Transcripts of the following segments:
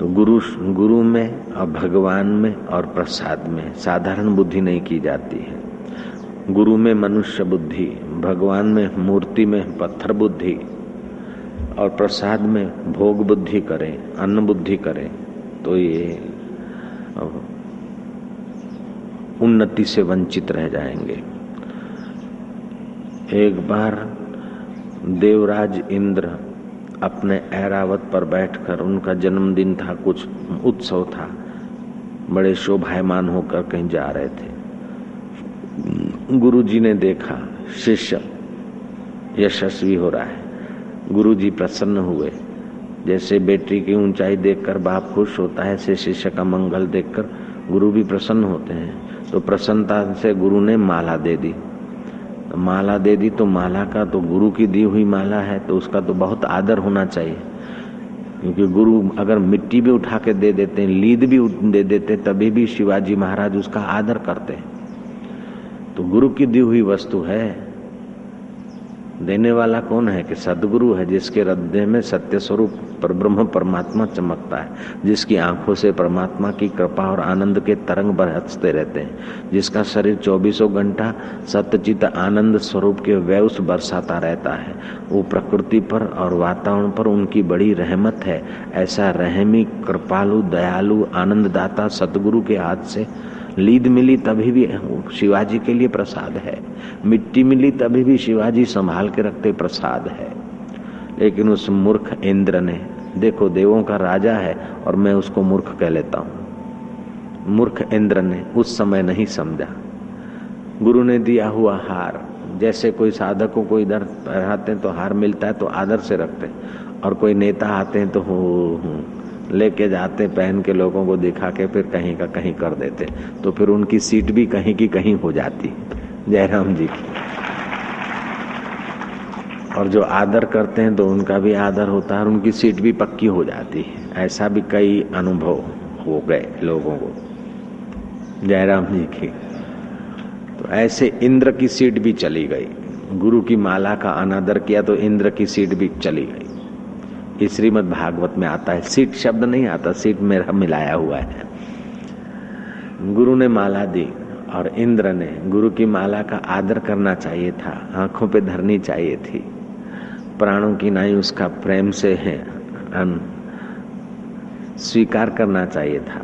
तो गुरु में और भगवान में और प्रसाद में साधारण बुद्धि नहीं की जाती है। गुरु में मनुष्य बुद्धि, भगवान में मूर्ति में पत्थर बुद्धि और प्रसाद में भोग बुद्धि करें, अन्न बुद्धि करें तो ये उन्नति से वंचित रह जाएंगे। एक बार देवराज इंद्र अपने ऐरावत पर बैठकर, उनका जन्मदिन था, कुछ उत्सव था, बड़े शोभायमान होकर कहीं जा रहे थे। गुरुजी ने देखा शिष्य यशस्वी हो रहा है, गुरुजी प्रसन्न हुए। जैसे बेटी की ऊंचाई देखकर बाप खुश होता है, ऐसे शिष्य का मंगल देखकर गुरु भी प्रसन्न होते हैं। तो प्रसन्नता से गुरु ने माला दे दी। माला दे दी तो माला का तो गुरु की दी हुई माला है तो उसका तो बहुत आदर होना चाहिए, क्योंकि गुरु अगर मिट्टी भी उठा के दे देते हैं, लीद भी दे देते, तभी भी शिवाजी महाराज उसका आदर करते हैं। तो गुरु की दी हुई वस्तु है, देने वाला कौन है कि सदगुरु है, जिसके हृदय में सत्य स्वरूप पर ब्रह्म परमात्मा चमकता है, जिसकी आंखों से परमात्मा की कृपा और आनंद के तरंग बरसते रहते हैं, जिसका शरीर 24 घंटा सत्यचित आनंद स्वरूप के वैव्स बरसाता रहता है। वो प्रकृति पर और वातावरण पर उनकी बड़ी रहमत है। ऐसा रहमी, कृपालु, दयालु, आनंददाता सतगुरु के हाथ से लीद मिली तभी भी शिवाजी के लिए प्रसाद है, मिट्टी मिली तभी भी शिवाजी संभाल के रखते प्रसाद है। लेकिन उस मूर्ख इंद्र ने, देखो देवों का राजा है और मैं उसको मूर्ख कह लेता हूं, मूर्ख इंद्र ने उस समय नहीं समझा। गुरु ने दिया हुआ हार, जैसे कोई साधकों को इधर पहनाते हैं तो हार मिलता है तो आदर से रखते हैं, और कोई नेता आते हैं तो हो लेके जाते, पहन के लोगों को दिखा के फिर कहीं का कहीं कर देते, तो फिर उनकी सीट भी कहीं की कहीं हो जाती। जयराम जी की। और जो आदर करते हैं तो उनका भी आदर होता है और उनकी सीट भी पक्की हो जाती है। ऐसा भी कई अनुभव हो गए लोगों को। जयराम जी की। तो ऐसे इंद्र की सीट भी चली गई। गुरु की माला का अनादर किया तो इंद्र की सीट भी चली गई। इस श्रीमद् भागवत में आता है, सीट शब्द नहीं आता, सीट मेरा मिलाया हुआ है। गुरु ने माला दी और इंद्र ने गुरु की माला का आदर करना चाहिए था, आंखों पे धरनी चाहिए थी। प्राणों की नाई उसका प्रेम से है स्वीकार करना चाहिए था,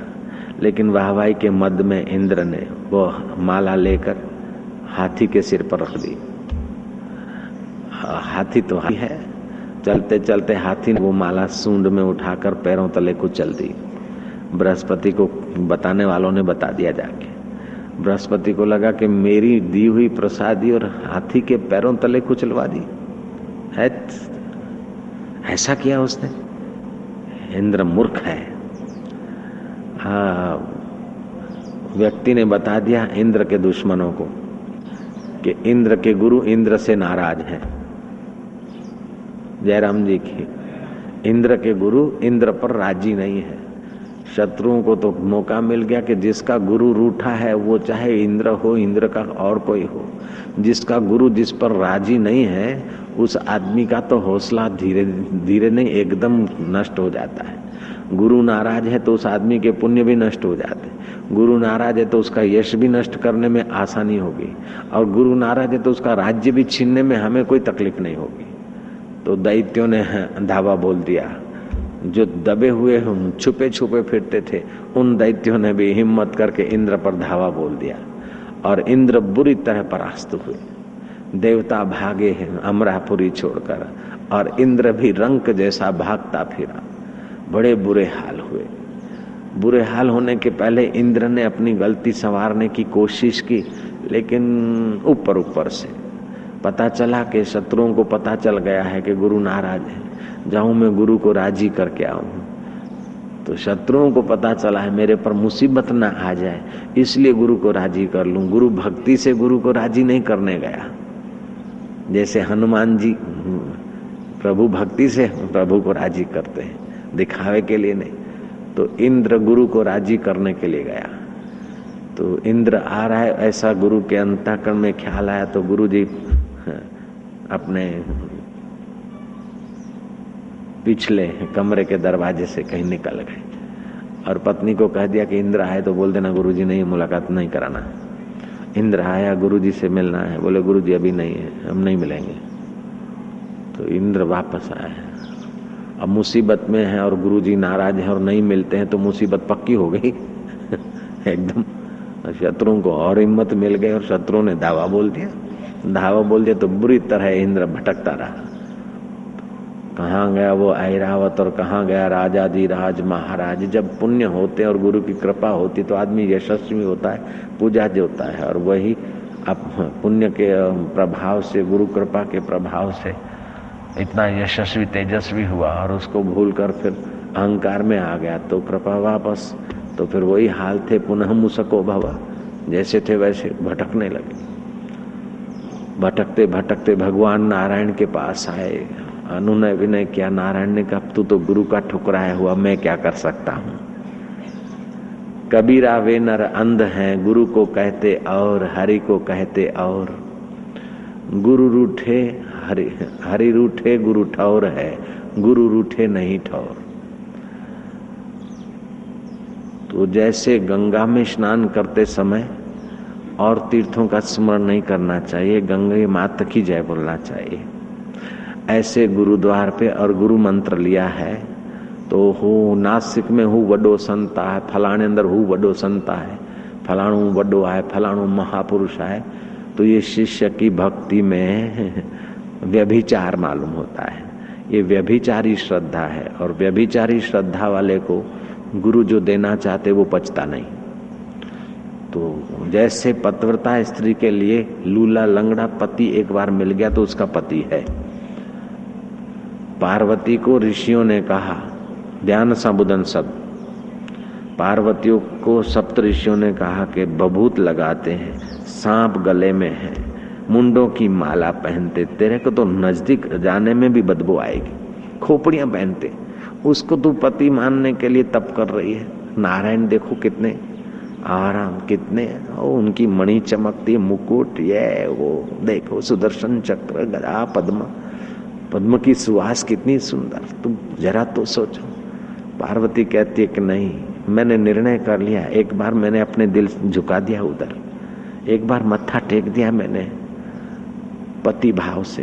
लेकिन वाहवाही के मद में इंद्र ने वो माला लेकर हाथी के सिर पर रख दी। हाथी तो है, चलते चलते हाथी ने वो माला सूंड में उठाकर पैरों तले कुचल दी। बृहस्पति को बताने वालों ने बता दिया जाके। बृहस्पति को लगा कि मेरी दी हुई प्रसादी और हाथी के पैरों तले कुचलवा दी है, ऐसा किया उसने। इंद्र मूर्ख है। व्यक्ति ने बता दिया इंद्र के दुश्मनों को कि इंद्र के गुरु इंद्र से नाराज हैं। जयराम जी की। इंद्र के गुरु इंद्र पर राजी नहीं है। शत्रुओं को तो मौका मिल गया कि जिसका गुरु रूठा है वो चाहे इंद्र हो, इंद्र का और कोई हो, जिसका गुरु जिस पर राजी नहीं है उस आदमी का तो हौसला धीरे धीरे नहीं एकदम नष्ट हो जाता है। गुरु नाराज है तो उस आदमी के पुण्य भी नष्ट हो जाते हैं। गुरु नाराज है तो उसका यश भी नष्ट करने में आसानी होगी, और गुरु नाराज है तो उसका राज्य भी छीनने में हमें कोई तकलीफ नहीं होगी। तो दैत्यों ने धावा बोल दिया। जो दबे हुए छुपे छुपे फिरते थे उन दैत्यों ने भी हिम्मत करके इंद्र पर धावा बोल दिया, और इंद्र बुरी तरह परास्त हुए। देवता भागे हैं अमरापुरी छोड़कर, और इंद्र भी रंक जैसा भागता फिरा। बड़े बुरे हाल हुए। बुरे हाल होने के पहले इंद्र ने अपनी गलती संवारने की कोशिश की, लेकिन ऊपर ऊपर से पता चला कि शत्रुओं को पता चल गया है कि गुरु नाराज है, जाऊं मैं गुरु को राजी करके आऊं। तो शत्रुओं को पता चला है मेरे पर मुसीबत ना आ जाए, इसलिए गुरु को राजी कर लूं। गुरु भक्ति से गुरु को राजी नहीं करने गया। जैसे हनुमान जी प्रभु भक्ति से प्रभु को राजी करते हैं, दिखावे के लिए नहीं। तो इंद्र गुरु को राजी करने के लिए गया। तो इंद्र आ रहा है ऐसा गुरु के अंतःकरण में ख्याल आया, तो गुरु जी अपने पिछले कमरे के दरवाजे से कहीं निकल गए। और पत्नी को कह दिया कि इंद्र आए तो बोल देना गुरुजी नहीं, मुलाकात नहीं कराना। इंद्र आया, गुरुजी से मिलना है, बोले गुरुजी अभी नहीं है, हम नहीं मिलेंगे। तो इंद्र वापस आए। अब मुसीबत में है और गुरुजी नाराज है और नहीं मिलते हैं तो मुसीबत पक्की हो गई एकदम। शत्रुओं को और हिम्मत मिल गई और शत्रुओं ने धावा बोल दिया तो बुरी तरह इंद्र भटकता रहा। कहाँ गया वो ऐरावत और कहाँ गया राजाधिराज महाराज। जब पुण्य होते और गुरु की कृपा होती तो आदमी यशस्वी होता है, पूजा होता है, और वही अब पुण्य के प्रभाव से, गुरु कृपा के प्रभाव से इतना यशस्वी तेजस्वी हुआ और उसको भूलकर फिर अहंकार में आ गया तो कृपा वापस। तो फिर वही हाल थे, पुनः मुसको भवा, जैसे थे वैसे भटकने लगे। भटकते भटकते भगवान नारायण के पास आए, अनुनय विनय किया। नारायण ने कहा तू तो गुरु का ठुकराया हुआ, मैं क्या कर सकता हूँ। कबीरा वे नर अंध हैं, गुरु को कहते और हरि को कहते और। गुरु रूठे हरि रूठे, गुरु ठौर है, गुरु रूठे नहीं ठौर। तो जैसे गंगा में स्नान करते समय और तीर्थों का स्मरण नहीं करना चाहिए, गंगे माता की जय बोलना चाहिए, ऐसे गुरुद्वार पे और गुरु मंत्र लिया है तो हूँ नासिक में हूँ वडो संत है, फलाणे अंदर हूँ वडो संत है, फलाणु वडो है, फलाणु महापुरुष है। तो ये शिष्य की भक्ति में व्यभिचार मालूम होता है। ये व्यभिचारी श्रद्धा है और व्यभिचारी श्रद्धा वाले को गुरु जो देना चाहते वो पचता नहीं। तो जैसे पतिव्रता स्त्री के लिए लूला लंगड़ा पति एक बार मिल गया तो उसका पति है। पार्वती को ऋषियों ने कहा ध्यान संबुदन सब, पार्वतियों को सप्त ऋषियों ने कहा कि बभूत लगाते हैं, सांप गले में है, मुंडों की माला पहनते, तेरे को तो नजदीक जाने में भी बदबू आएगी, खोपड़ियां पहनते, उसको तू पति मानने के लिए तप कर रही है। नारायण देखो कितने आराम, कितने उनकी मणि चमकती, मुकुट, ये वो देखो सुदर्शन चक्र, गदा, पद्म, पद्म की सुवास कितनी सुंदर, तुम जरा तो सोचो। पार्वती कहती है कि नहीं, मैंने निर्णय कर लिया, एक बार मैंने अपने दिल झुका दिया उधर, एक बार मत्था टेक दिया मैंने पति भाव से।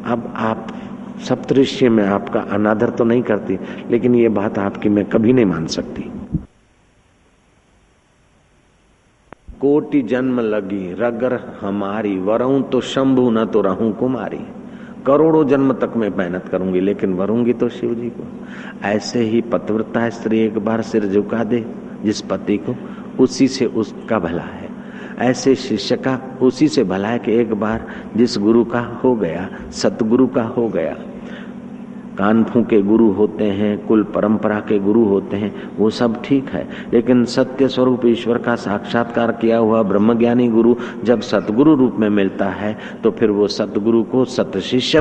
अब आप सप्तऋषि में आपका अनादर तो नहीं करती, लेकिन ये बात आपकी मैं कभी नहीं मान सकती। कोटि जन्म लगी रगर हमारी, वरूं तो शंभु न तो रहूं कुमारी। करोड़ों जन्म तक मैं मेहनत करूंगी लेकिन वरूंगी तो शिव जी को। ऐसे ही पतिव्रता स्त्री एक बार सिर झुका दे जिस पति को, उसी से उसका भला है। ऐसे शिष्य का उसी से भला है कि एक बार जिस गुरु का हो गया, सतगुरु का हो गया। कानफू के गुरु होते हैं, कुल परंपरा के गुरु होते हैं, वो सब ठीक है, लेकिन सत्य स्वरूप ईश्वर का साक्षात्कार किया हुआ ब्रह्मज्ञानी गुरु जब सतगुरु रूप में मिलता है तो फिर वो सतगुरु को सतशिष्य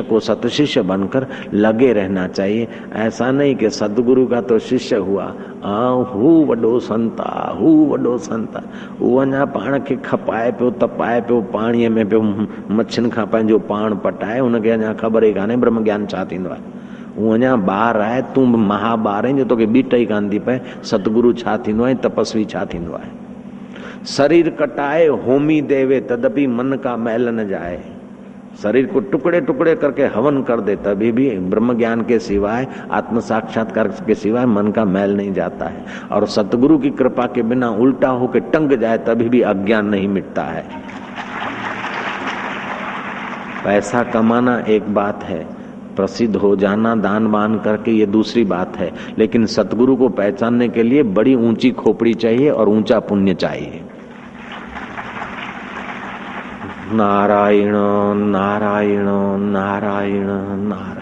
को सतशिष्य बनकर लगे रहना चाहिए। ऐसा नहीं कि सतगुरु का तो शिष्य हुआ, हू वडो संता, हू वडो संता, वञा पाण खे खपाए पियो, तपाए पियो, पाणीअ में पियो मच्छिन खां पंहिंजो पाण पटाए, हुनखे अञा ख़बर ई कान्हे ब्रह्म ज्ञान छा थींदो आहे। हू अञा ॿार आहे, तूं महाॿार आहीं जो तोखे ॿीट ई कान थी पए सतगुरु छा थींदो आहे, तपस्वी छा थींदो आहे। शरीर कटाए होमी देवे तदपि मन का मैल न जाए। शरीर को टुकड़े टुकड़े करके हवन कर दे तभी भी ब्रह्म ज्ञान के सिवाय, आत्म साक्षात्कार के सिवाय मन का मैल नहीं जाता है। और सतगुरु की कृपा के बिना उल्टा होकर टंग जाए तभी भी अज्ञान नहीं मिटता है। पैसा कमाना एक बात है, प्रसिद्ध हो जाना दान वान करके ये दूसरी बात है, लेकिन सतगुरु को पहचानने के लिए बड़ी ऊंची खोपड़ी चाहिए और ऊंचा पुण्य चाहिए। नारायण नारायण नारायण नारायण।